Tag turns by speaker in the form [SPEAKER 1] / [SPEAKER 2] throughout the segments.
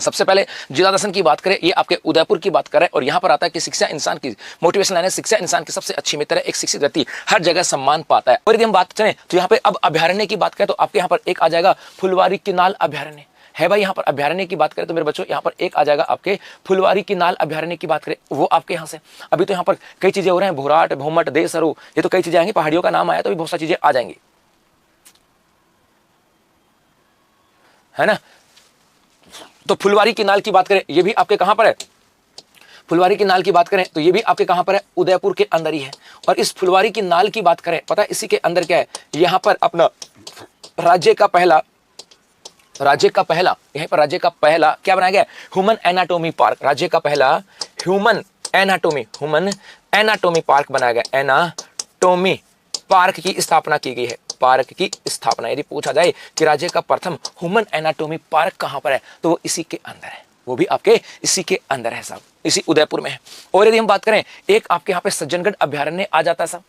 [SPEAKER 1] सबसे पहले जिला दर्शन की बात करें, ये आपके उदयपुर की बात करें, और यहाँ पर आता है कि शिक्षा इंसान की मोटिवेशन लाइन है, शिक्षा इंसान की सबसे अच्छी मित्र है, एक शिक्षित व्यक्ति हर जगह सम्मान पाता है। और यदि हम बात करें तो यहाँ पे अब अभ्यारण्य की बात करें तो आपके यहाँ पर एक आ जाएगा फुलवारी किनाल अभ्यारण्य है भाई। यहाँ पर अभ्यारण्य की बात करें तो मेरे बच्चों यहाँ पर एक आ जाएगा आपके फुलवारी किनाल अभ्यारण्य की बात करें, वो आपके यहाँ से। अभी तो यहाँ पर कई चीजें हो रहे हैं, भोराट, भूमट, देसरू, ये तो कई चीजें आएंगी, पहाड़ियों का नाम आया तो भी बहुत सारी चीजें आ जाएंगी, है ना। तो फुलवारी की नाल की बात करें, ये भी आपके कहां पर है, फुलवारी की नाल की बात करें तो ये भी आपके कहां पर है, उदयपुर के अंदर ही है। और इस फुलवारी की नाल की बात करें, पता है इसी के अंदर क्या है, यहां पर अपना राज्य का पहला यहीं पर राज्य का पहला क्या बनाया गया, ह्यूमन एनाटॉमी पार्क, राज्य का पहला ह्यूमन एनाटॉमी पार्क बनाया गया, एनाटॉमी पार्क की स्थापना की गई है, पार्क की स्थापना। यदि पूछा जाए कि राज्य का प्रथम ह्यूमन एनाटॉमी पार्क कहां पर है तो वो इसी के अंदर है, वो भी आपके इसी के अंदर है साहब, इसी उदयपुर में है। और यदि हम बात करें, एक आपके यहाँ पे सज्जनगढ़ अभ्यारण्य आ जाता है साहब।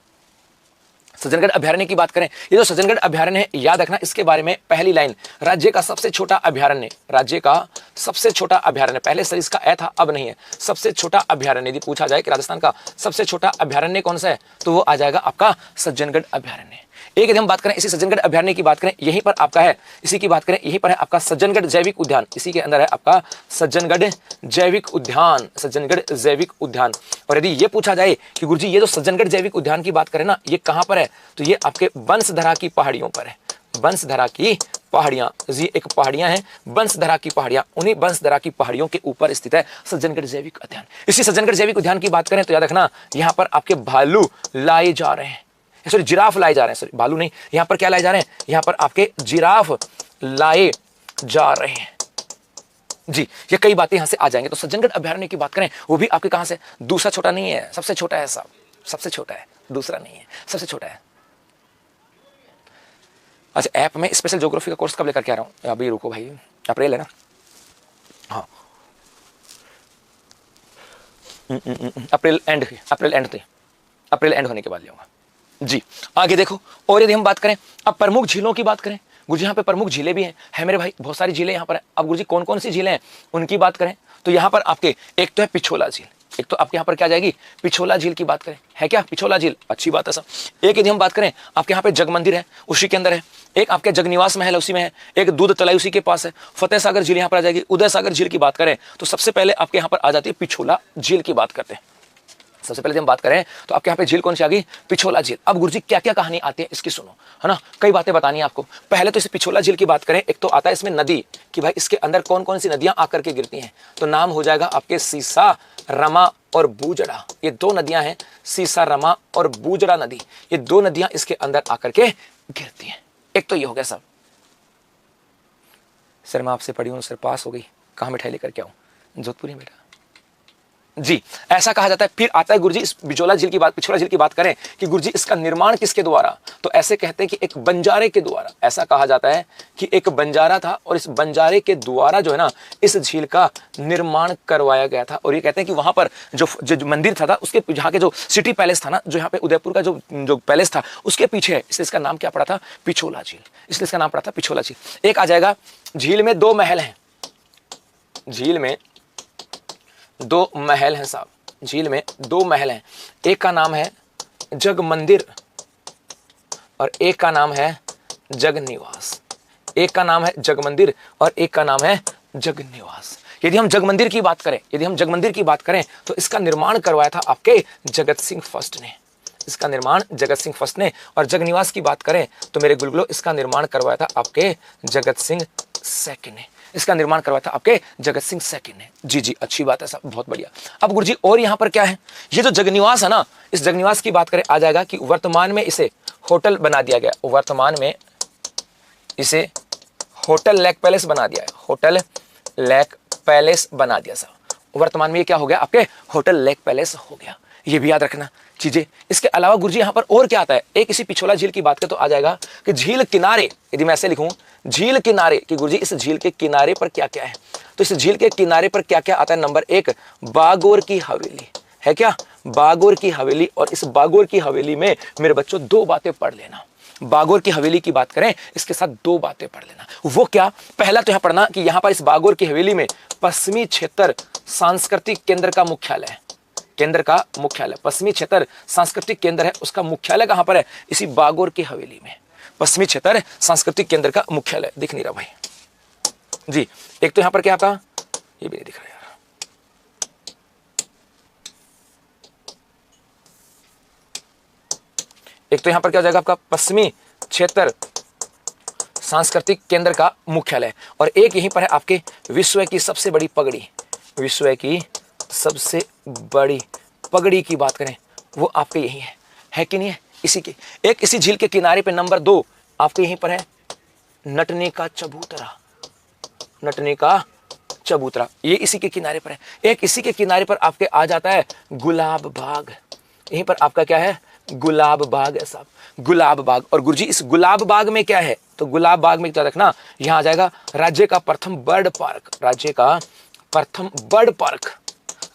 [SPEAKER 1] सज्जनगढ़ अभ्यारण्य की बात करें, ये जो सज्जनगढ़ अभ्यारण्य है, याद रखना इसके बारे में पहली लाइन, राज्य का सबसे छोटा अभ्यारण्य, राज्य का सबसे छोटा अभ्यारण्य, पहले सर इसका था अब नहीं है, सबसे छोटा अभ्यारण्य। यदि पूछा जाए कि राजस्थान का सबसे छोटा अभ्यारण्य कौन सा है तो वो आ जाएगा आपका सज्जनगढ़ अभ्यारण्य। एक यदि हम बात करें इसी सज्जनगढ़ अभ्यारण्य की बात करें, यहीं पर आपका है, इसी की बात करें यहीं पर है आपका सज्जनगढ़ जैविक उद्यान, इसी के अंदर है आपका सज्जनगढ़ जैविक उद्यान, सज्जनगढ़ जैविक उद्यान। और यदि ये पूछा जाए कि गुरुजी ये जो सज्जनगढ़ जैविक उद्यान की बात करें ना, ये कहां पर है तो ये आपके बंसधरा की पहाड़ियों पर है, बंसधरा की पहाड़ियां, जी एक पहाड़ियां हैं बंसधरा की पहाड़ियां, उन्हीं बंसधरा की पहाड़ियों के ऊपर स्थित है सज्जनगढ़ जैविक उद्यान। इसी सज्जनगढ़ जैविक उद्यान की बात करें तो याद रखना यहां पर आपके भालू लाए जा रहे हैं, सॉरी जिराफ लाए जा रहे हैं, सॉरी भालू नहीं, यहां पर क्या लाए जा रहे हैं, यहां पर आपके जिराफ लाए जा रहे हैं जी। ये कई बातें यहां से आ जाएंगे। तो सज्जनगढ़ अभ्यारण्य की बात करें, वो भी आपके कहां से, दूसरा छोटा नहीं है, सबसे छोटा है साहब, सबसे छोटा है, दूसरा नहीं है, सबसे छोटा है। अच्छा, ऐप में स्पेशल ज्योग्राफी का कोर्स कब लेकर के आ रहा हूं, अभी रुको भाई, अप्रैल है ना, हाँ अप्रैल एंड होने के बाद ले आऊंगा जी। आगे देखो, और यदि हम बात करें अब प्रमुख झीलों की बात करें, गुरुजी यहाँ पे प्रमुख झीलें भी हैं मेरे भाई, बहुत सारी झीलें यहाँ पर हैं। अब गुरुजी कौन कौन सी झीलें हैं उनकी बात करें तो यहाँ पर आपके एक तो है पिछोला झील, एक तो आपके यहाँ पर क्या जाएगी पिछोला झील की बात करें, है क्या पिछोला झील, अच्छी बात है सब। एक यदि हम बात करें आपके यहाँ पे जग मंदिर है उसी के अंदर है, एक आपके जगनिवास महल उसी में है, एक दूध तलाई उसी के पास है, फतेह सागर झील यहाँ पर आ जाएगी। उदय सागर झील की बात करें तो सबसे पहले आपके यहाँ पर आ जाती है पिछोला झील की बात करते हैं। सबसे पहले हम बात करें तो आपके यहाँ पे झील कौन सी आ गई, पिछोला झील। अब गुरुजी क्या क्या कहानी आती है इसकी सुनो, है ना, कई बातें बतानी है आपको। पहले तो इस पिछोला झील की बात करें, एक तो आता है इसमें नदी कि भाई इसके अंदर कौन कौन सी नदियां आकर के गिरती हैं, तो नाम हो जाएगा आपके सीसा रमा और बूजड़ा, ये दो नदियां हैं, सीसा रमा और बूजड़ा नदी, ये दो नदियां इसके अंदर आकर के गिरती हैं। एक तो ये हो गया सब। सर मैं आपसे पढ़ी हूँ, सर पास हो गई, कहाँ मिठाई लेकर के आऊं, जोधपुरी बेटा जी, ऐसा कहा जाता है। फिर आता है गुरुजी इस पिछोला झील की बात करें कि गुरुजी इसका निर्माण किसके द्वारा, तो ऐसे कहते हैं कि एक बंजारे के द्वारा, ऐसा कहा जाता है कि एक बंजारा था और इस बंजारे के द्वारा जो है ना इस झील का निर्माण करवाया गया था। और ये कहते हैं कि वहां पर जो मंदिर था उसके जहाँ के जो सिटी पैलेस था ना, जो यहाँ पे उदयपुर का जो पैलेस था उसके पीछे है, इसलिए इसका नाम क्या पड़ा था पिछोला झील, इसलिए इसका नाम पड़ा था पिछोला झील। एक आ जाएगा झील में दो महल हैं, झील में दो महल हैं साहब, झील में दो महल हैं, एक का नाम है जग मंदिर और एक का नाम है जग निवास, एक का नाम है जग मंदिर और एक का नाम है जग निवास। यदि हम जग मंदिर की बात करें तो इसका निर्माण करवाया था आपके जगत सिंह फर्स्ट ने, इसका निर्माण जगत सिंह फर्स्ट ने। और जग निवास की बात करें तो मेरे गुलगुलो इसका निर्माण करवाया था आपके जगत सिंह सेकंड ने, इसका निर्माण करवाया था आपके जगत सिंह सेकंड ने। जी जी अच्छी बात है साहब, बहुत बढ़िया। अब गुरुजी और यहाँ पर क्या है, ये जो जगनिवास है ना, इस जगनिवास की बात करें आ जाएगा कि वर्तमान में इसे होटल बना दिया गया, वर्तमान में इसे होटल लेक पैलेस बना दिया है, होटल लेक पैलेस बना दिया साहब। वर्तमान में ये क्या हो गया आपके होटल लेक पैलेस हो गया, ये भी याद रखना चीजें। इसके अलावा गुरुजी यहाँ पर और क्या आता है, एक इसी पिछोला झील की बात करें तो आ जाएगा कि झील किनारे, यदि मैं ऐसे लिखूं झील किनारे कि गुरुजी इस झील के किनारे पर क्या क्या है, तो इस झील के किनारे पर क्या क्या आता है। नंबर एक बागोर की हवेली है, क्या बागोर की हवेली। और इस बागोर की हवेली में मेरे बच्चों दो बातें पढ़ लेना, बागोर की हवेली की बात करें, इसके साथ दो बातें पढ़ लेना। वो क्या? पहला तो यहां पढ़ना कि यहां पर इस बागोर की हवेली में पश्चिमी क्षेत्र सांस्कृतिक केंद्र का मुख्यालय है। केंद्र का मुख्यालय, पश्चिमी क्षेत्र सांस्कृतिक केंद्र है, उसका मुख्यालय कहां पर है? इसी बागोर की हवेली में। पश्चिमी क्षेत्र सांस्कृतिक केंद्र का मुख्यालय दिख नहीं रहा भाई जी। एक तो यहां पर क्या आपका, ये भी नहीं दिख रहा यार। एक तो यहां पर क्या हो जाएगा आपका, पश्चिमी क्षेत्र सांस्कृतिक केंद्र का मुख्यालय, और एक यहीं पर है आपके विश्व की सबसे बड़ी पगड़ी। विश्व की सबसे बड़ी पगड़ी की बात करें, वो आपके यही है कि नहीं है? इसी के एक इसी झील के किनारे पे नंबर 2 आपके यहीं पर है नटने का चबूतरा। नटने का चबूतरा, ये इसी के किनारे पर है। एक इसी के किनारे पर आपके आ जाता है गुलाब बाग। यहीं पर आपका क्या है? गुलाब बाग है साहब, गुलाब बाग। और गुरुजी इस गुलाब बाग में क्या है? तो गुलाब बाग में क्या रखना, यहां आ जाएगा राज्य का प्रथम बर्ड पार्क। राज्य का प्रथम बर्ड पार्क,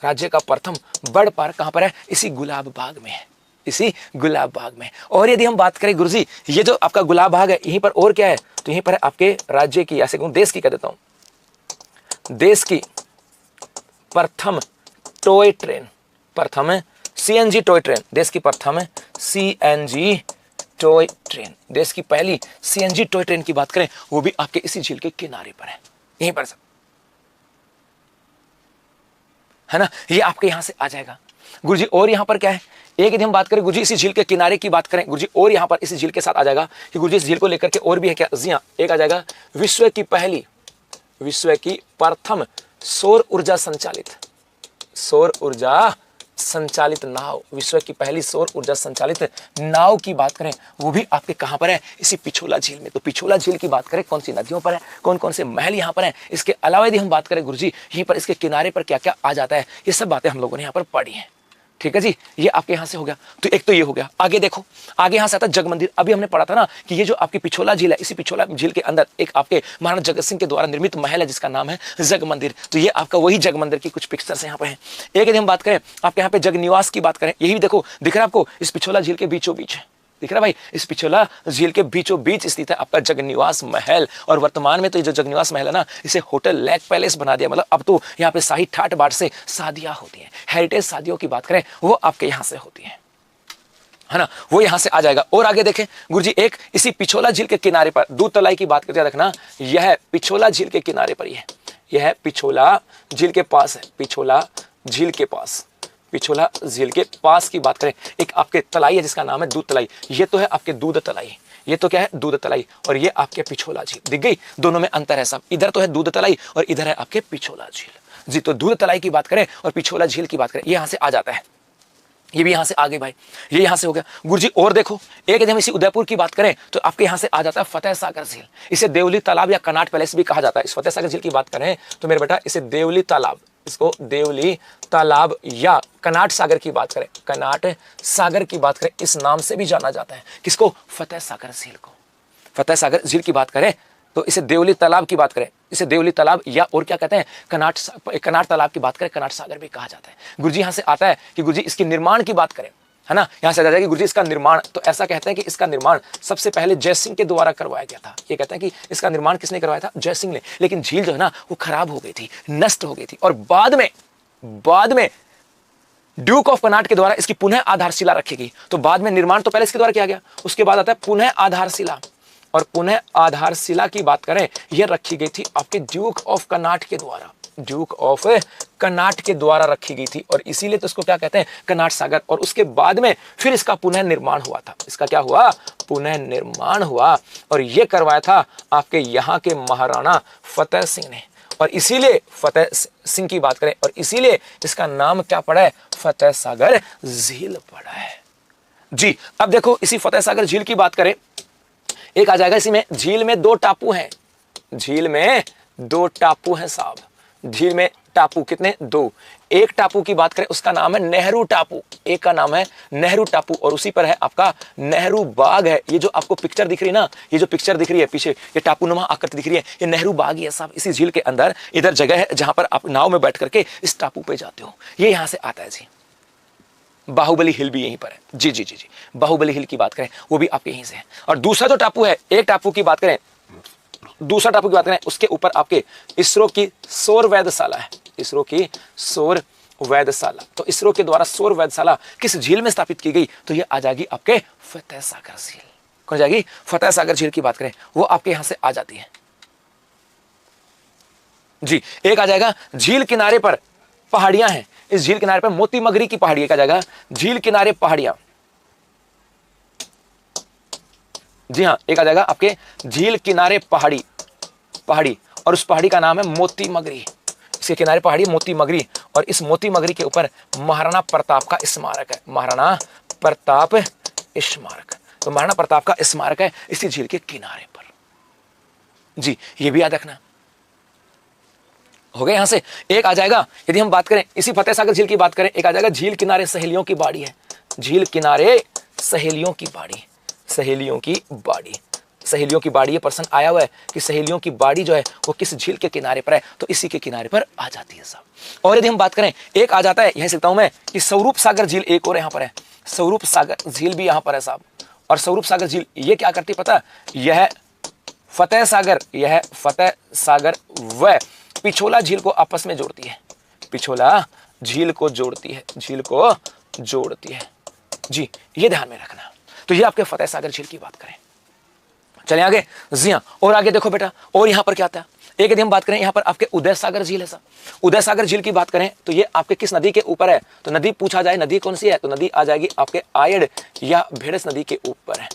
[SPEAKER 1] राज्य का प्रथम बर्ड पार्क कहां पर है? इसी गुलाब बाग में है, इसी गुलाब बाग में। और यदि हम बात करें गुरुजी, ये जो आपका गुलाब बाग है, यहीं पर और क्या है? तो यहीं पर है आपके राज्य की, ऐसे कहूं देश की कह देता हूं, देश की प्रथम टॉय ट्रेन, प्रथम सीएनजी टॉय ट्रेन, देश की प्रथम सीएनजी टॉय ट्रेन, देश की पहली सीएनजी टॉय ट्रेन की बात करें, वो भी आपके इसी झील के किनारे पर है, यहीं पर है ना। ये आपके यहां से आ जाएगा गुरुजी। और यहां पर क्या है? एक यदि हम बात करें गुरुजी इसी झील के किनारे की बात करें गुरुजी, और यहां पर इसी झील के साथ आ जाएगा कि गुरुजी इस झील को लेकर के और भी है क्या? जी हां, एक आ जाएगा विश्व की पहली, विश्व की प्रथम सौर ऊर्जा संचालित, सौर ऊर्जा संचालित नाव। विश्व की पहली सौर ऊर्जा संचालित नाव की बात करें, वो भी आपके कहां पर है? इसी पिछोला झील में। तो पिछोला झील की बात करें, कौन सी नदियों पर है, कौन कौन से महल यहां पर है, इसके अलावा यदि हम बात करें गुरुजी यहीं पर इसके किनारे पर क्या क्या आ जाता है, ये सब बातें हम लोगों ने यहां पर पढ़ी हैं। ठीक है जी, ये आपके यहां से हो गया। तो एक तो ये हो गया। आगे देखो, आगे यहां से आता जग मंदिर। अभी हमने पढ़ा था ना कि ये जो आपकी पिछोला झील है, इसी पिछोला झील के अंदर एक आपके महाराणा जगत सिंह के द्वारा निर्मित महल है जिसका नाम है जग मंदिर। तो ये आपका वही जग मंदिर की कुछ पिक्चर्स यहाँ पे हैं। एक यदि हम बात करें आपके यहाँ पे जग निवास की बात करें, यही देखो दिख रहा है आपको, इस पिछोला झील के बीचों बीच है, दिख रहा भाई, इस पिछोला झील के बीचों बीच स्थित है आपका जगनिवास महल। और वर्तमान में तो ये जो जगनिवास महल है ना, इसे होटल लेक पैलेस बना दिया। मतलब अब तो यहाँ पे शाही ठाट बाट से शादियां होती हैं, हेरिटेज शादियों की बात करें वो आपके यहाँ से होती है ना, वो यहाँ से आ जाएगा। और आगे देखें गुरुजी, एक इसी पिछोला झील के किनारे पर दूध तलाई की बात करते रखना, यह पिछोला झील के किनारे पर ही है, यह पिछोला झील के पास है, पिछोला झील के पास, पिछोला झील के पास की बात करें, एक आपके तलाई है जिसका नाम है दूध तलाई। ये तो है आपके दूध तलाई, ये तो क्या है? दूध तलाई। और ये आपके पिछोला झील। दिख गई, दोनों में अंतर है सब। इधर तो है दूध तलाई और इधर है आपके पिछोला झील जी। तो दूध तलाई की बात करें और पिछोला झील की बात करें, ये यहां से आ जाता है। ये भी यहां से आगे भाई, ये यहां से हो गया गुरुजी। और देखो, एक यदि हम इसी उदयपुर की बात करें तो आपके यहां से आ जाता है फतेह सागर झील। इसे देवली तालाब या कनाट पैलेस भी कहा जाता है। इस फतेह सागर झील की बात करें तो मेरे बेटा इसे देवली तालाब, इसको देवली तालाब या कनाट सागर की बात करें, कनाट सागर की बात करें, इस नाम से भी जाना जाता है। किसको? फतेह सागर झील को। फतेह सागर झील की बात करें तो इसे देवली तालाब की बात करें, इसे देवली तालाब या और क्या कहते हैं? कनाट तालाब की बात करें, कनाट सागर भी कहा जाता है। गुरुजी यहां से आता है कि गुरुजी इसकी निर्माण की बात करें, है ना, यहां से आ जाता है कि गुरुजी इसका निर्माण, तो ऐसा कहते हैं कि इसका निर्माण सबसे पहले जय सिंह के द्वारा करवाया गया था। ये कहते हैं कि इसका निर्माण किसने करवाया था? जय सिंह ने। लेकिन झील जो है ना वो खराब हो गई थी, नष्ट हो गई थी, और बाद में ड्यूक ऑफ कनाट के द्वारा इसकी पुनः आधारशिला रखी गई। तो बाद में निर्माण तो पहले इसके द्वारा किया गया, उसके बाद आता है पुनः आधारशिला। और पुनः आधारशिला की बात करें, यह रखी गई थी आपके ड्यूक ऑफ कनाट के द्वारा, ड्यूक ऑफ कनाट के द्वारा रखी गई थी, और इसीलिए तो इसको क्या कहते हैं? कनाट सागर। और उसके बाद में फिर इसका पुनः निर्माण हुआ था। इसका क्या हुआ? पुनः निर्माण हुआ, और यह करवाया था आपके यहाँ के महाराणा फतेह सिंह ने। और इसीलिए फतेह सिंह की बात करें और इसीलिए इसका नाम क्या पड़ा है? फतेह सागर झील पड़ा है जी। अब देखो इसी फतेह सागर झील की बात करें, एक आ जाएगा इसी में, झील में 2 टापू हैं, झील में 2 टापू हैं साहब। झील में टापू कितने? 2। एक टापू की बात करें उसका नाम है नेहरू टापू, एक का नाम है नेहरू टापू, और उसी पर है आपका नेहरू बाग है। ये जो आपको पिक्चर दिख रही है ना, ये जो पिक्चर दिख रही है पीछे, ये टापूनुमा आकृति दिख रही है, ये नेहरू बाग ही है साहब। इसी झील के अंदर इधर जगह है जहां पर आप नाव में बैठ करके इस टापू पे जाते हो, ये यहां से आता है जी। बाहुबली हिल भी यहीं पर है। जी जी जी जी, बाहुबली हिल की बात करें वो भी आपके यहीं से है। और दूसरा जो टापू है, एक टापू की बात करें, दूसरा टापू की बात करें, उसके ऊपर आपके इसरो की सौर वेधशाला है। इसरो की सौर वेधशाला, तो इसरो के द्वारा सौर वेधशाला किस झील में स्थापित की गई? तो ये आ जाएगी आपके फतेह सागर झील। कौन जाएगी? फतेह सागर झील की बात करें वो आपके यहां से आ जाती है। जी, एक आ जाएगा झील किनारे पर पहाड़ियां हैं। इस झील किनारे पर मोती मगरी की पहाड़ी का जाएगा, झील किनारे पहाड़ियां। जी हां, एक आ जाएगा आपके झील किनारे पहाड़ी, पहाड़ी, और उस पहाड़ी का नाम है मोती मगरी। इसके किनारे पहाड़ी मोती मगरी, और इस मोती मगरी के ऊपर महाराणा प्रताप का स्मारक है। महाराणा प्रताप स्मारक, तो महाराणा प्रताप का स्मारक है इसी झील के किनारे पर। जी, ये भी याद रखना। हो गए यहां से। एक आ जाएगा, यदि हम बात करें इसी फतेह सागर झील की बात करें, एक आ जाएगा झील किनारे सहेलियों की बाड़ी है। झील किनारे सहेलियों की बाड़ी, सहेलियों की बाड़ी, सहेलियों की बाड़ी। ये प्रश्न आया हुआ है कि सहेलियों की बाड़ी जो है वो किस झील के किनारे पर है, तो इसी के किनारे पर आ जाती है साहब। और यदि हम बात करें, एक आ जाता है, यहीं लिखता हूं मैं कि स्वरूप सागर झील एक और यहां पर है। स्वरूप सागर झील भी यहां पर है साहब। और स्वरूप सागर झील ये क्या करती पता है? यह फतेह सागर, यह फतेह सागर व पिछोला झील को आपस में जोड़ती है। पिछोला झील को जोड़ती है, झील को जोड़ती है। जी, ये ध्यान में रखना। तो ये आपके फतेह सागर झील की बात करें। चलिए आगे। जी हाँ, और आगे देखो बेटा, और यहां पर क्या आता है? एक यदि हम बात करें, यहां पर आपके उदय सागर झील है साहब। उदय सागर झील की बात करें तो ये आपके किस नदी के ऊपर है? तो नदी पूछा जाए नदी कौन सी है, तो नदी आ जाएगी आपके आयड़ या भेड़स नदी के ऊपर है।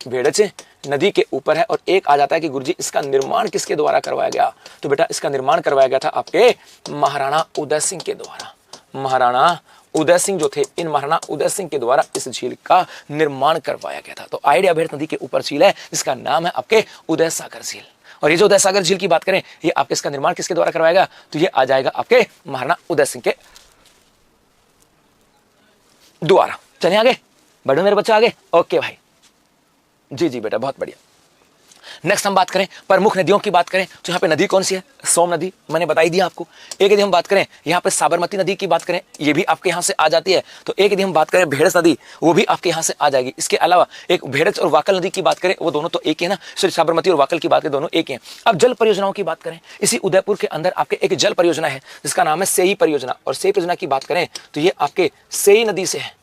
[SPEAKER 1] भेड़च नदी के ऊपर है। और एक आ जाता है कि गुरुजी इसका निर्माण किसके द्वारा करवाया गया? तो बेटा इसका निर्माण करवाया गया था आपके महाराणा उदय सिंह के द्वारा। महाराणा उदय सिंह जो थे, इन महाराणा उदय सिंह के द्वारा इस झील का निर्माण करवाया गया था। तो आयड़ या भेड़स नदी के ऊपर झील है, इसका नाम है आपके उदय सागर झील। और ये जो उदय सागर झील की बात करें, ये आपके इसका निर्माण किसके द्वारा करवाएगा? तो ये आ जाएगा आपके महाराणा उदय सिंह के द्वारा। चलिए आगे बढ़ो मेरे बच्चे, आगे। ओके भाई, जी जी बेटा, बहुत बढ़िया। नेक्स्ट हम बात करें प्रमुख नदियों की बात करें, तो यहाँ पे नदी कौन सी है? सोम नदी, मैंने बताई दिया आपको। एक यदि हम बात करें यहाँ पे साबरमती नदी की बात करें, ये भी आपके यहाँ से आ जाती है। तो एक यदि हम बात करें भेड़स नदी, वो भी आपके यहाँ से आ जाएगी। इसके अलावा एक भेड़स और वाकल नदी की बात करें, वो दोनों तो एक ही है ना, सॉरी साबरमती और वाकल की बात करें, दोनों एक ही हैं। अब जल परियोजनाओं की बात करें, इसी उदयपुर के अंदर आपके एक जल परियोजना है जिसका नाम है सेई परियोजना। और सेई परियोजना की बात करें तो ये आपके सेई नदी से है,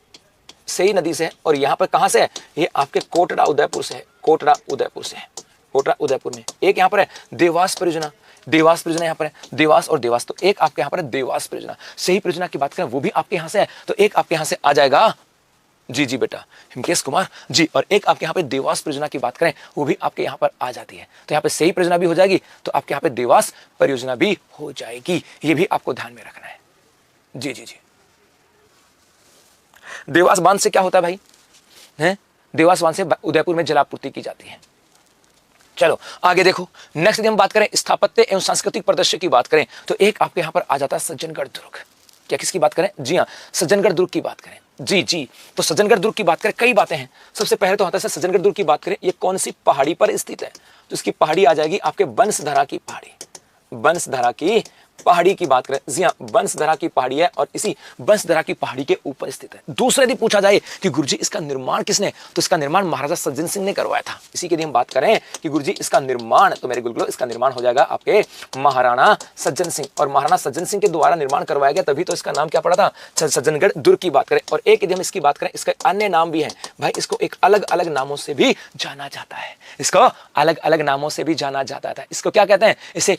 [SPEAKER 1] सेई नदी से है। और यहाँ पर कहाँ से है? ये आपके कोटड़ा उदयपुर से है, कोटड़ा उदयपुर से है, कोटड़ा उदयपुर में। एक यहाँ पर है देवास परियोजना, देवास परियोजना यहाँ पर है, देवास और देवास, तो एक आपके यहाँ पर है देवास परियोजना। सही परियोजना की बात करें वो भी आपके यहाँ से है, तो एक आपके यहाँ से आ जाएगा, जी जी बेटा, हिमकेश कुमार जी। और एक आपके यहाँ पे देवास परियोजना की बात करें वो भी आपके यहाँ पर आ जाती है। तो यहाँ पे सही परियोजना भी हो जाएगी, तो आपके यहाँ पे देवास परियोजना भी हो जाएगी। ये भी आपको ध्यान में रखना है। जी जी जी। देवास बांध से क्या होता है भाई? हैं? देवास बांध से उदयपुर में जलापूर्ति की जाती है। चलो आगे देखो। नेक्स्ट यदि हम बात करें स्थापत्य एवं सांस्कृतिक परिदृश्य की बात करें, तो एक आपके यहां पर आ जाता है सज्जनगढ़ दुर्ग। क्या किसकी बात करें? जी हाँ, सज्जनगढ़ दुर्ग की बात करें। जी जी, तो सज्जनगढ़ दुर्ग की बात करें, कई बातें हैं। सबसे पहले तो होता है सज्जनगढ़ दुर्ग की बात करें, ये कौन सी पहाड़ी पर स्थित है? तो इसकी पहाड़ी आ जाएगी आपके बंसधरा की पहाड़ी, बंसधरा की पहाड़ी की बात करें। जी हाँ, बंसधरा की पहाड़ी है और इसी बंसधरा की पहाड़ी के ऊपर स्थित है। दूसरा यदि पूछा जाए कि गुरुजी इसका निर्माण किसने, तो इसका निर्माण महाराजा सज्जन सिंह ने करवाया था। इसी के यदि हम बात करें कि गुरुजी इसका निर्माण, तो मेरे गुरुकुल इसका निर्माण हो जाएगा आपके महाराणा सज्जन सिंह। और महाराणा सज्जन सिंह के द्वारा निर्माण करवाया गया, तभी तो इसका नाम क्या पड़ा था? सज्जनगढ़ दुर्ग की बात करें। और एक यदि हम इसकी बात करें, इसका अन्य नाम भी है भाई, इसको एक अलग अलग नामों से भी जाना जाता है, इसको अलग अलग नामों से भी जाना जाता है। इसको क्या कहते हैं? इसे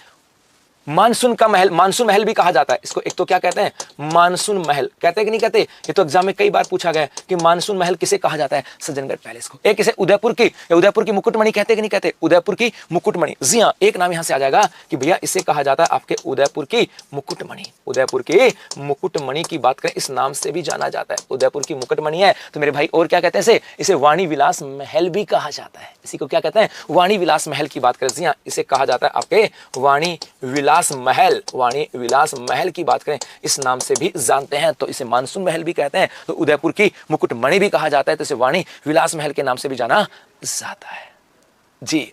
[SPEAKER 1] मानसून का महल, मानसून महल भी कहा जाता है इसको। एक तो क्या कहते हैं? मानसून महल कहते हैं कि नहीं कहते? ये तो एग्जाम में कई बार पूछा गया कि मानसून महल किसे कहा जाता है? सज्जनगढ़ पैलेस को। एक इसे उदयपुर की, उदयपुर की मुकुटमणि कहते हैं कि नहीं कहते? उदयपुर की मुकुटमणि। जी हाँ, एक नाम यहां से आ जाएगा कि भैया इसे कहा जाता है आपके उदयपुर की मुकुटमणि। उदयपुर की मुकुटमणि की बात करें, इस नाम से भी जाना जाता है, उदयपुर की मुकुटमणि है। तो मेरे भाई और क्या कहते हैं इसे वाणी विलास महल भी कहा जाता है। इसी को क्या कहते हैं? वाणी विलास महल की बात करें। जी हाँ, इसे कहा जाता है आपके वाणी विलास महल। वाणी विलास महल की बात करें, इस नाम से भी जानते हैं। तो इसे मानसून महल भी कहते हैं, तो उदयपुर की मुकुटमणि भी कहा जाता है, तो इसे वाणी विलास महल के नाम से भी जाना जाता है। जी,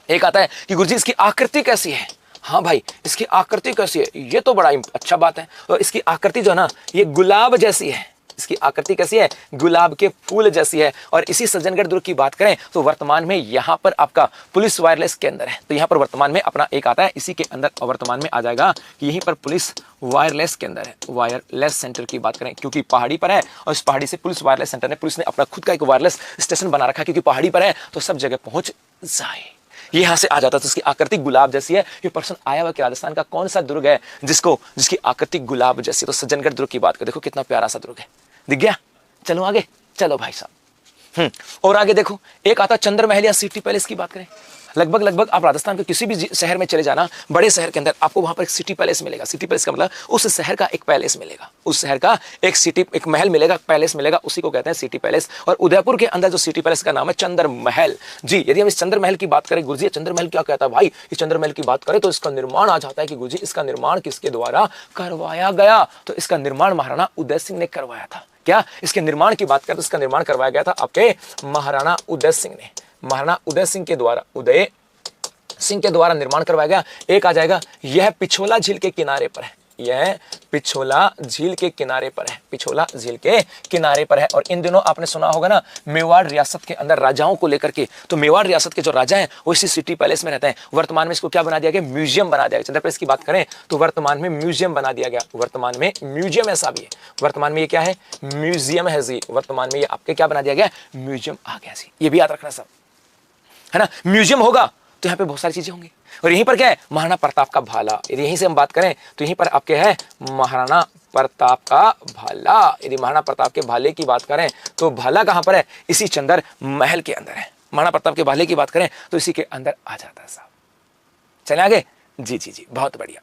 [SPEAKER 1] एक आता है कि गुरुजी इसकी आकृति कैसी है? हाँ भाई, इसकी आकृति कैसी है? ये तो बड़ा अच्छा बात है। और इसकी आकृति जो है ना, ये गुलाब जैसी है। इसकी आकृति कैसी है, गुलाब के फूल जैसी है। और इसी सज्जनगढ़ दुर्ग की बात करें तो वर्तमान में यहां पर आपका पुलिस वायरलेस के अंदर है। तो यहां पर वर्तमान में अपना एक आता है, इसी के अंदर वर्तमान में आ जाएगा कि यहीं पर पुलिस वायरलेस के अंदर है, वायरलेस सेंटर की बात करें, क्योंकि पहाड़ी पर है और इस पहाड़ी से पुलिस वायरलेस सेंटर ने, पुलिस ने अपना खुद का एक वायरलेस स्टेशन बना रखा है, क्योंकि पहाड़ी पर है तो सब जगह पहुंच जाए। ये यहां से आ जाता है। तो इसकी आकृति गुलाब जैसी है। ये पर्सन आया हुआ कि राजस्थान का कौन सा दुर्ग है जिसकी आकृति गुलाब जैसी। तो सज्जनगढ़ दुर्ग की बात करें, देखो कितना प्यारा सा दुर्ग है, दिख गया। चलो आगे, चलो भाई साहब। और आगे देखो, एक आता चंद्र महल या सिटी पैलेस की बात करें। लगभग आप राजस्थान के किसी भी शहर में चले जाना, बड़े शहर के अंदर आपको वहां पर एक सिटी पैलेस मिलेगा। सिटी पैलेस का मतलब उस शहर का एक पैलेस मिलेगा, उस शहर का एक महल मिलेगा, पैलेस मिलेगा, उसी को कहते हैं सिटी पैलेस। और उदयपुर के अंदर जो सिटी पैलेस का नाम है चंद्र महल। जी, यदि हम इस चंद्र महल की बात करें, गुरुजी चंद्र महल क्या कहता है भाई, इस चंद्र महल की बात करें तो इसका निर्माण आ जाता है कि गुरुजी इसका निर्माण किसके द्वारा करवाया गया। तो इसका निर्माण महाराणा उदय सिंह ने करवाया था। क्या इसके निर्माण की बात करें तो इसका निर्माण करवाया गया था आपके महाराणा उदय सिंह ने, महाराणा उदय सिंह के द्वारा निर्माण करवाया गया। एक आ जाएगा, यह पिछोला झील के किनारे पर है, यह पिछोला झील के किनारे पर है, पिछोला झील के किनारे पर है। और इन दिनों आपने सुना होगा ना, मेवाड़ रियासत के अंदर राजाओं को लेकर के, तो मेवाड़ रियासत के जो राजा हैं वो इसी सिटी पैलेस में रहते हैं। वर्तमान में इसको क्या बना दिया गया, म्यूजियम बना दिया गया। चंद्र पैलेस की बात करें तो वर्तमान में म्यूजियम बना दिया गया, वर्तमान में म्यूजियम ऐसा भी है, वर्तमान में ये क्या है, म्यूजियम है जी, वर्तमान में ये आपके क्या बना दिया गया, म्यूजियम आ गया जी। ये भी याद रखना सब, है ना। म्यूजियम होगा तो यहाँ पे बहुत सारी चीजें होंगी। और यहीं पर क्या है, महाराणा प्रताप का भाला। यदि यहीं से हम बात करें तो यहीं पर आपके है महाराणा प्रताप का भाला। यदि महाराणा प्रताप के भाले की बात करें तो भाला कहां पर है, इसी चंद्र महल के अंदर है। महाराणा प्रताप के भाले की बात करें तो इसी के अंदर आ जाता है साहब। चले आगे, जी जी जी, बहुत बढ़िया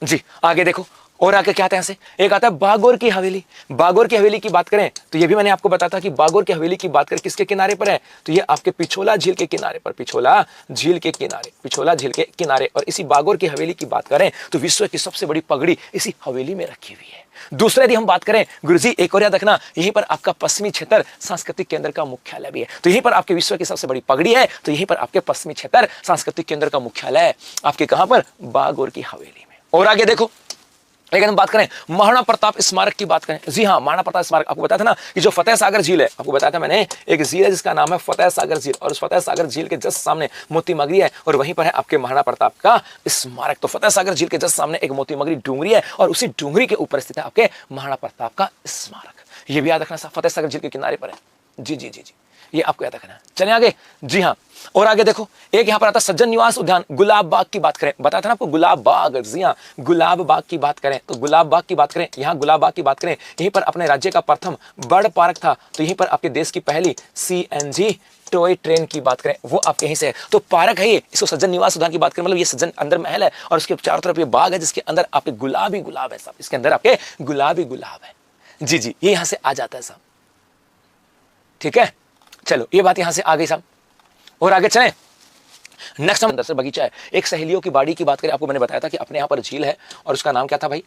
[SPEAKER 1] जी। आगे देखो, और आगे क्या आता है यहाँ से, एक आता है बागोर की हवेली। बागोर की हवेली की बात करें तो ये भी मैंने आपको बताया था कि बागोर की हवेली की बात करें किसके किनारे पर है, तो ये आपके पिछोला झील के किनारे पर, पिछोला झील के किनारे, पिछोला झील के किनारे। और इसी बागोर की हवेली की बात करें तो विश्व की सबसे बड़ी पगड़ी इसी हवेली में रखी हुई है। दूसरे यदि हम बात करें गुरुजी, एक और याद रखना, यहीं पर आपका पश्चिमी क्षेत्र सांस्कृतिक केंद्र का मुख्यालय भी है। तो यहीं पर आपके विश्व की सबसे बड़ी पगड़ी है, तो यहीं पर आपके पश्चिमी क्षेत्र सांस्कृतिक केंद्र का मुख्यालय है आपके कहां पर, बागोर की हवेली में। और आगे देखो, लेकिन हम बात करें महाराणा प्रताप स्मारक की बात करें, जी हाँ, महाराणा प्रताप स्मारक आपको बताया था ना कि जो फतेह सागर झील है, आपको बताया था मैंने, एक झील है जिसका नाम है फतेह सागर झील। और उस फतेह सागर झील के जस्ट सामने मोती मगरी है और वहीं पर है आपके महाराणा प्रताप का स्मारक। तो फतेह सागर झील के जस्ट सामने एक मोती मगरी डूंगरी है और उसी डूंगरी के ऊपर स्थित है आपके महाराणा प्रताप का स्मारक। ये भी याद रखना, फतेह सागर झील के किनारे पर है। जी जी जी जी, ये आपको याद रखना है। चलिए आगे, जी हाँ। और आगे देखो, एक यहां पर आता सज्जन निवास उद्यान। गुलाब बाग की बात करें, बताया था ना आपको गुलाब बाग, जी हाँ, गुलाब बाग की बात करें तो गुलाब बाग की बात करें, यहां गुलाब बाग की बात करें, यहीं पर अपने राज्य का प्रथम बर्ड पार्क था। तो यहीं पर आपके देश की पहली CNG टॉय ट्रेन की बात करें वो आपके यहीं से है। तो पार्क है ये, इसको सज्जन निवास उद्यान की बात करें मतलब ये सज्जन अंदर महल है और उसके चारों तरफ ये बाग है जिसके अंदर आपके गुलाब ही गुलाब है साहब, इसके अंदर आपके गुलाब ही गुलाब है। जी जी, ये यहां से आ जाता है साहब, ठीक है। चलो, ये बात यहां से आ गई साहब। और आगे चलें, नेक्स्ट हम दरअसल बगीचा है। एक सहेलियों की बाड़ी की बात करें, आपको मैंने बताया था कि अपने यहां पर झील है और उसका नाम क्या था भाई,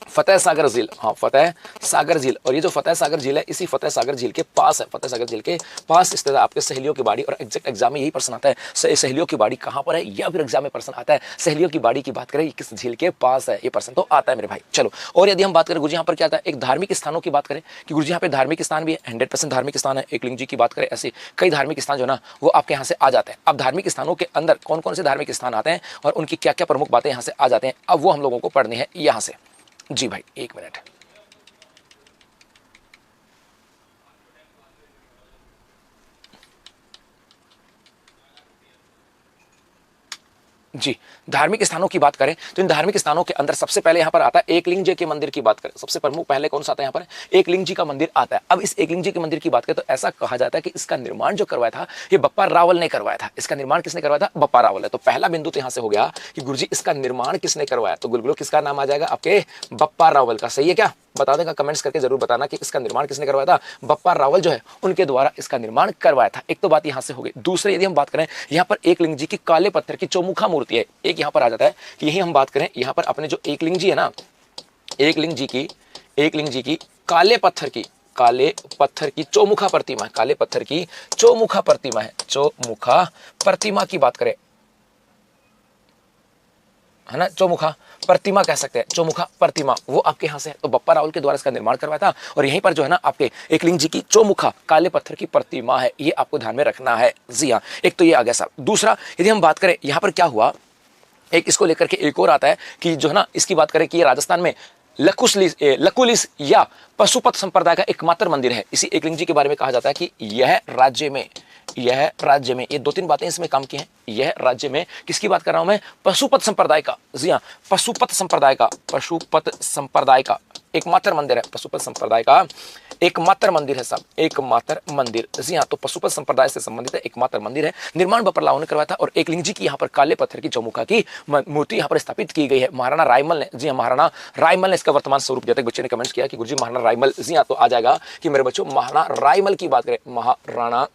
[SPEAKER 1] फतेह सागर झील। हाँ, फतेह सागर झील। और ये जो फतेह सागर झील है इसी फतेह सागर झील के पास है, फतेह सागर झील के पास स्थित है आपके सहेलियों की बाड़ी। और एग्जैक्ट एग्जाम में यही प्रश्न आता है, सहेलियों की बाड़ी कहां पर है, या फिर एग्जाम में प्रश्न आता है सहेलियों की बाड़ी की बात करें किस झील के पास है, ये प्रश्न तो आता है मेरे भाई। चलो, और यदि हम बात करें गुरुजी यहाँ पर क्या आता है, एक धार्मिक स्थानों की बात करें कि गुरुजी यहाँ पे धार्मिक स्थान भी है, 100% धार्मिक स्थान है। एकलिंग जी की बात करें, ऐसे कई धार्मिक स्थान जो ना वो आपके यहाँ से आ जाते हैं। अब धार्मिक स्थानों के अंदर कौन कौन से धार्मिक स्थान आते हैं और उनकी क्या क्या प्रमुख बातें यहाँ से आ जाते हैं, अब वो हम लोगों को पढ़नी है यहाँ से। जी भाई, एक मिनट। जी, धार्मिक स्थानों की बात करें तो इन धार्मिक स्थानों के अंदर सबसे पहले यहां पर आता है एकलिंग जी के मंदिर की बात करें, सबसे प्रमुख पहले कौन सा आता है यहां पर, एकलिंग जी का मंदिर आता है। अब इस एकलिंग जी के मंदिर की बात करें तो ऐसा कहा जाता है कि इसका निर्माण जो करवाया था ये बप्पा रावल ने करवाया था। इसका निर्माण किसने करवाया था, बप्पा रावल है। तो पहला बिंदु तो यहां से हो गया कि गुरुजी इसका निर्माण किसने करवाया, तो गुलगुलो किसका नाम आ जाएगा, आपके बप्पा रावल का। सही है क्या, बता देगा, कमेंट्स करके जरूर बताना कि इसका निर्माण किसने करवाया था, बप्पा रावल जो है उनके द्वारा इसका निर्माण करवाया था। एक तो बात यहां से हो गई। दूसरे यदि हम बात करें यहाँ पर एकलिंग जी की काले पत्थर की चौमुखा मूर्ति है, एक यहाँ पर आ जाता है कि यही हम बात करें यहाँ पर अपने जो एकलिंग जी है ना, एकलिंग जी की काले पत्थर की चौमुखा प्रतिमा है, काले पत्थर की चौमुखा प्रतिमा है, चौमुखा प्रतिमा की बात करें है ना, चौमुखा प्रतिमा कह सकते हैं, चौमुखा प्रतिमा वो आपके यहाँ से है। तो बप्पा राहुल के द्वारा इसका निर्माण करवाया था और यहीं पर जो है ना आपके एकलिंग जी की चौमुखा काले पत्थर की प्रतिमा है, ये आपको ध्यान में रखना है। जी हाँ, एक तो ये आ गया साहब। दूसरा यदि हम बात करें यहाँ पर क्या हुआ, एक इसको लेकर के एक और आता है कि जो है ना इसकी बात करें कि ये राजस्थान में लकुलिस या पशुपत संप्रदाय का एकमात्र मंदिर है। इसी एकलिंग जी के बारे में कहा जाता है कि यह राज्य में ये 2-3 बातें इसमें काम की हैं। यह राज्य में किसकी बात कर रहा हूं मैं, पशुपत संप्रदाय का। जी हाँ, पशुपत संप्रदाय का एकमात्र मंदिर है, पशुपत संप्रदाय का एकमात्र मंदिर है साहब, एकमात्र मंदिर। जी हाँ, तो पशुपत संप्रदाय से संबंधित एकमात्र मंदिर है। निर्माण बप्पा राव ने करवाया था और एकलिंग जी की यहाँ पर काले पत्थर की चौमुखा की मूर्ति यहाँ पर स्थापित की गई है महाराणा रायमल ने। जी हाँ, महाराणा रायमल ने इसका वर्तमान स्वरूप दिया था। बच्चे ने कमेंट्स किया कि गुरुजी महाराणा रायमल। जी हाँ, तो आ जाएगा कि मेरे बच्चों महाराणा रायमल की बात करें, महाराणा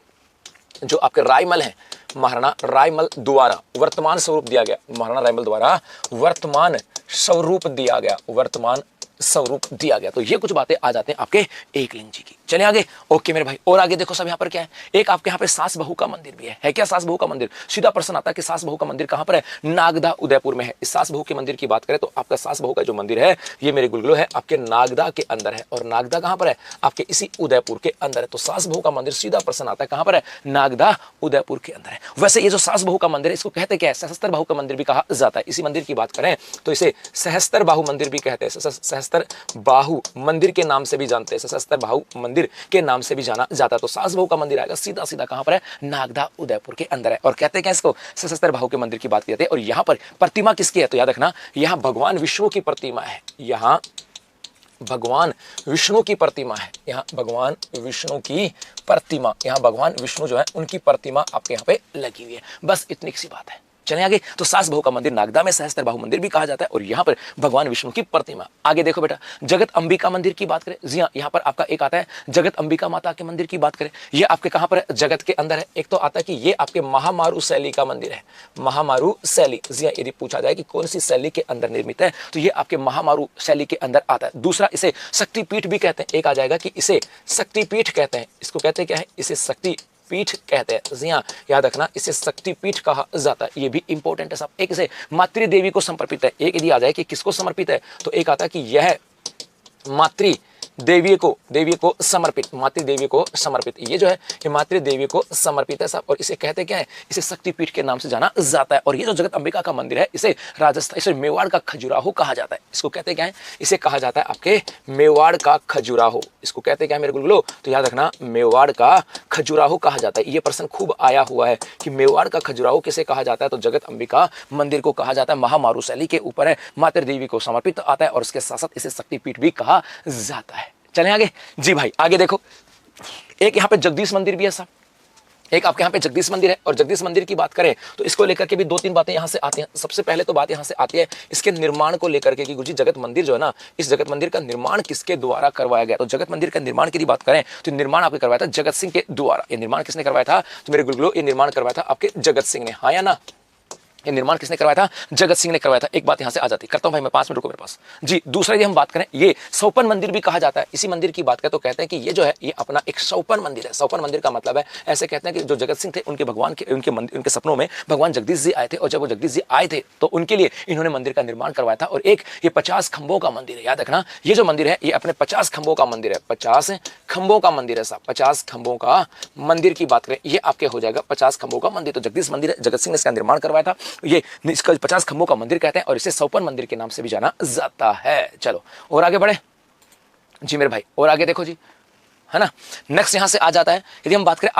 [SPEAKER 1] जो आपके रायमल है, महाराणा रायमल द्वारा वर्तमान स्वरूप दिया गया, महाराणा रायमल द्वारा वर्तमान स्वरूप दिया गया, वर्तमान स्वरूप दिया गया। तो ये कुछ बातें आ जाते हैं आपके एकलिंग जी की। चलिए आगे। ओके मेरे भाई, और आगे देखो सब यहाँ पर क्या है, एक आपके यहाँ पे सास बहू का मंदिर भी है क्या सास बहू का मंदिर? सीधा प्रश्न आता है कि सास बहू का मंदिर कहाँ पर है? नागदा उदयपुर में है। इस सास बहू के मंदिर की बात करें तो आपका सास बहू का जो मंदिर है ये मेरे गुलगुलो है आपके नागदा के अंदर है, और नागदा कहाँ पर है? आपके इसी उदयपुर के अंदर है। तो सास बहू का मंदिर सीधा प्रश्न आता है कहाँ पर है? नागदा उदयपुर के अंदर है। वैसे ये जो सास बहू का मंदिर है इसको कहते क्या है? सहस्त्र बाहु का मंदिर भी कहा जाता है। इसी मंदिर की बात करें तो इसे सहस्त्र बाहु मंदिर भी कहते हैं, सहस्त्र बाहु मंदिर के नाम से भी जानते हैं, सहस्त्र बाहु मंदिर के नाम से भी जाना जाता है। तो सास बहू का मंदिर आएगा सीधा सीधा कहां पर है? नागदा उदयपुर के अंदर है। और कहते हैं क्या इसको? सहस्त्र बाहु के मंदिर की बात करते हैं। और यहां पर प्रतिमा किसकी है? तो याद रखना यहां भगवान विष्णु की प्रतिमा है, यहां भगवान विष्णु की प्रतिमा है, यहाँ भगवान विष्णु की प्रतिमा, यहाँ भगवान विष्णु जो है उनकी प्रतिमा आपके यहाँ पे लगी हुई है। बस इतनी सी बात है। चलिए आगे। तो सास बहू का मंदिर नागदा में सहस्त्र बाहु मंदिर भी कहा जाता है और यहाँ पर भगवान विष्णु की प्रतिमा। आगे देखो बेटा, जगत अंबिका मंदिर की बात करें। जी हाँ, यहाँ पर आपका एक आता है जगत अंबिका माता के मंदिर की बात करें, ये आपके कहाँ पर है? जगत के अंदर है। एक तो आता है कि ये आपके महामारू शैली का मंदिर है, महामारू शैली। जी हाँ, यदि पूछा जाए कि कौन सी शैली के अंदर निर्मित है तो ये आपके महामारू शैली के अंदर आता है। दूसरा, इसे शक्तिपीठ भी कहते हैं। एक आ जाएगा कि इसे शक्तिपीठ कहते हैं। इसको कहते हैं क्या है? इसे शक्ति पीठ कहते हैं। जी हाँ, याद रखना इसे शक्तिपीठ कहा जाता है। ये भी इंपॉर्टेंट है साहब। एक इसे मातृ देवी को समर्पित है। एक यदि आ जाए कि किसको समर्पित है तो एक आता है कि यह मातृ देवी को समर्पित, मातृ देवी को समर्पित। ये जो है ये मातृ देवी को समर्पित है साहब। और इसे कहते क्या है? इसे शक्तिपीठ के नाम से जाना जाता है। और ये जो जगत अंबिका का मंदिर है इसे राजस्थान, इसे मेवाड़ का खजुराहो कहा जाता है। इसको कहते क्या है? इसे कहा जाता है आपके मेवाड़ का खजुराहो। इसको कहते क्या है मेरे गुलगुलो? तो याद रखना मेवाड़ का खजुराहो कहा जाता है। ये प्रश्न खूब आया हुआ है कि मेवाड़ का खजुराहो किसे कहा जाता है? तो जगत अंबिका मंदिर को कहा जाता है। महामारू शैली के ऊपर है, मातृ देवी को समर्पित आता है और इसके साथ साथ इसे शक्तिपीठ भी कहा जाता है। चलें आगे। जी भाई आगे देखो, एक यहाँ पे जगदीश मंदिर भी है साहब, एक आपके यहाँ पे जगदीश मंदिर है। और जगदीश मंदिर की बात करें तो इसको लेकर के भी 2-3 बातें यहाँ से आती हैं। सबसे पहले तो बात यहाँ से आती है इसके निर्माण को लेकर के कि गुरुजी जगत मंदिर जो है ना, इस जगत मंदिर का निर्माण किसके द्वारा करवाया गया? तो जगत मंदिर का निर्माण की बात करें तो निर्माण आपके करवाया था जगत सिंह के द्वारा। ये निर्माण किसने करवाया था? तो मेरे गुलगुलो ये निर्माण करवाया था आपके जगत सिंह ने, हाँ या ना? ये निर्माण किसने करवाया था? जगत सिंह ने करवाया था। एक बात यहां से आ जाती, करता हूं भाई मैं 5 मिनट रुको मेरे पास। जी, दूसरा यदि हम बात करें, ये सौपन मंदिर भी कहा जाता है। इसी मंदिर की बात करें तो कहते हैं कि ये जो है ये अपना एक सौपन मंदिर है। सौपन मंदिर का मतलब है, ऐसे कहते हैं कि जो जगत सिंह थे उनके भगवान के उनके सपनों में भगवान जगदीश जी आए थे और जब वो जगदीश जी आए थे तो उनके लिए इन्होंने मंदिर का निर्माण करवाया था। और एक ये 50 खंभों का मंदिर है। याद रखना ये जो मंदिर है ये अपने 50 खंभों का मंदिर है, 50 खंभों का मंदिर है साहब। 50 खंभों का मंदिर की बात करें ये आपके हो जाएगा 50 खंभों का मंदिर। तो जगदीश मंदिर है, जगत सिंह ने इसका निर्माण करवाया था। ये 50 खंभों का मंदिर कहते हैं और इसे सौपन मंदिर के नाम से भी जाना जाता है। चलो और आगे बढ़े जी मेरे भाई, और आगे देखो जी, है ना। नेक्स्ट यहां से आ जाता है यदि हम बात करें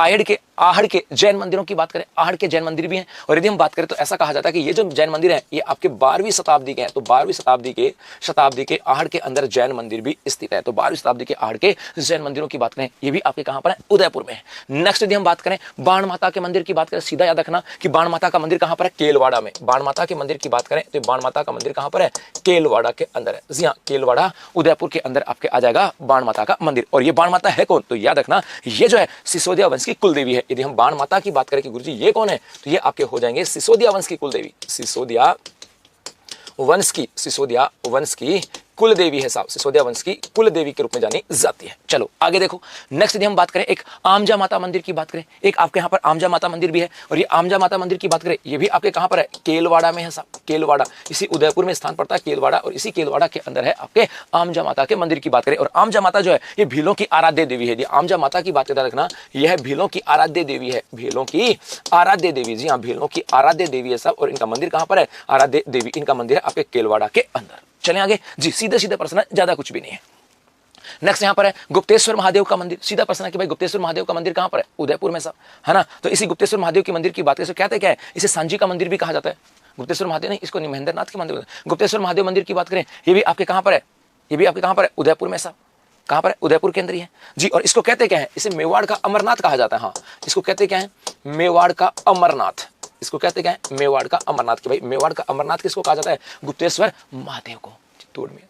[SPEAKER 1] आहड़ के जैन मंदिरों की बात करें, आहड़ के जैन मंदिर भी हैं। और यदि हम बात करें तो ऐसा कहा जाता है कि ये जो जैन मंदिर है ये आपके 12वीं शताब्दी के हैं। तो 12वीं शताब्दी के आहड़ के अंदर जैन मंदिर भी स्थित है। तो 12वीं शताब्दी के आहड़ के जैन मंदिरों की बात करें ये भी आपके कहां पर है? उदयपुर में है। नेक्स्ट यदि हम बात करें बाण माता के मंदिर की बात करें, सीधा याद रखना कि बाण माता का मंदिर कहां पर है? केलवाड़ा में। बाण माता के मंदिर की बात करें तो बाण माता का मंदिर कहां पर है? केलवाड़ा के अंदर है। जी हाँ, केलवाड़ा उदयपुर के अंदर आपके आ जाएगा बाण माता का मंदिर। और ये बाण माता है कौन? तो याद रखना ये जो है सिसोदिया वंश की कुलदेवी है। यदि हम बाण माता की बात करें कि गुरुजी ये कौन है तो ये आपके हो जाएंगे सिसोदिया वंश की कुलदेवी, सिसोदिया वंश की कुल देवी है साहब, सिसोदिया वंश की कुल देवी के रूप में जानी जाती है। चलो आगे देखो, नेक्स्ट यदि हम बात करें एक आमजा माता मंदिर की बात करें, एक आपके यहाँ पर आमजा माता मंदिर भी है, और ये आमजा माता मंदिर की बात करें, ये भी आपके कहाँ पर है, केलवाड़ा में है साहब, केलवाड़ा, इसी उदयपुर में स्थान पड़ता है केलवाड़ा, और इसी केलवाड़ा के अंदर है आपके आमजा माता के मंदिर की बात करें। और आमजा माता जो है ये भीलों की आराध्य देवी है। आमजा माता की बात करते रखना, यह भीलों की आराध्य देवी है, भीलों की आराध्य देवी, जी हाँ भीलों की आराध्य देवी है साहब। और इनका मंदिर कहाँ पर है, आराध्य देवी इनका मंदिर है आपके केलवाड़ा के अंदर। चलें आगे जी, सीधे सीधे प्रश्न है, ज्यादा कुछ भी नहीं है। नेक्स्ट यहाँ पर है गुप्तेश्वर महादेव का मंदिर। सीधा प्रश्न है कि भाई गुप्तेश्वर महादेव का मंदिर कहाँ पर है, उदयपुर में साहब, है ना। तो इसी गुप्तेश्वर महादेव के मंदिर की बात करें, कहते क्या है, इसे सांची का मंदिर भी कहा जाता है। गुप्तेश्वर महादेव नहीं, इसको महेंद्रनाथ के मंदिर। गुप्तेश्वर महादेव मंदिर की बात करें, ये भी आपके कहाँ पर है, ये भी आपके कहाँ पर है, उदयपुर में साहब। कहाँ पर है, उदयपुर के अंदर ही है जी। और इसको कहते क्या है, इसे मेवाड़ का अमरनाथ कहा जाता है। हाँ, इसको कहते क्या है, मेवाड़ का अमरनाथ। इसको कहते क्या है, मेवाड़ का अमरनाथ। कि भाई मेवाड़ का अमरनाथ किसको कहा जाता है, गुप्तेश्वर महादेव को। चित्तौड़ में।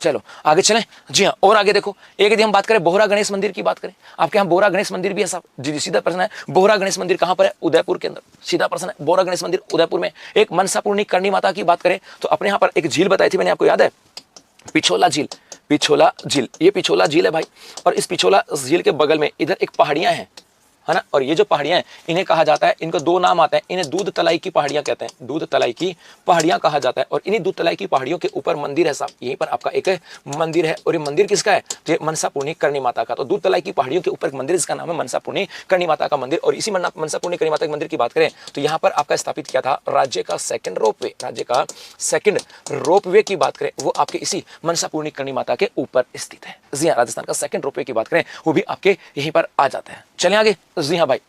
[SPEAKER 1] चलो आगे चलें जी हाँ। और आगे देखो, एक यदि हम बात करें बोहरा गणेश मंदिर की बात करें, आपके यहाँ बोहरा गणेश मंदिर भी है साहब। जी सीधा प्रश्न है, बोहरा गणेश मंदिर कहाँ पर है, उदयपुर के अंदर। सीधा प्रश्न है, बोहरा गणेश मंदिर उदयपुर में। एक मनसापूर्णी करणी माता की बात करें तो अपने यहाँ पर एक झील बताई थी मैंने, आपको याद है, पिछोला झील। पिछोला झील, ये पिछोला झील है भाई। और इस पिछोला झील के बगल में इधर एक पहाड़ियां हैं, है ना। और ये जो पहाड़ियां हैं इन्हें कहा जाता है, इनको दो नाम आते हैं, इन्हें दूध तलाई की पहाड़ियां कहते हैं, दूध तलाई की पहाड़ियां कहा जाता है। और इन्हीं दूध तलाई की पहाड़ियों के ऊपर मंदिर है साहब, यहीं पर आपका एक मंदिर है। और ये मंदिर किसका है, तो मनसापूर्णी करणी माता का। तो दूध तलाई की पहाड़ियों के ऊपर एक मंदिर, इसका नाम है मनसापूर्णी करणी माता का मंदिर। और इसी मनसापूर्णी करणी माता के मंदिर की बात करें तो यहाँ पर आपका स्थापित किया था राज्य का सेकंड रोपवे, राज्य का सेकंड रोपवे की बात करें वो आपके इसी मनसापूर्णी करणी माता के ऊपर स्थित है। जी हाँ, राजस्थान का सेकंड रोपवे की बात करें वो भी आपके यहीं पर आ जाता है। चलें आगे जी हाँ भाई।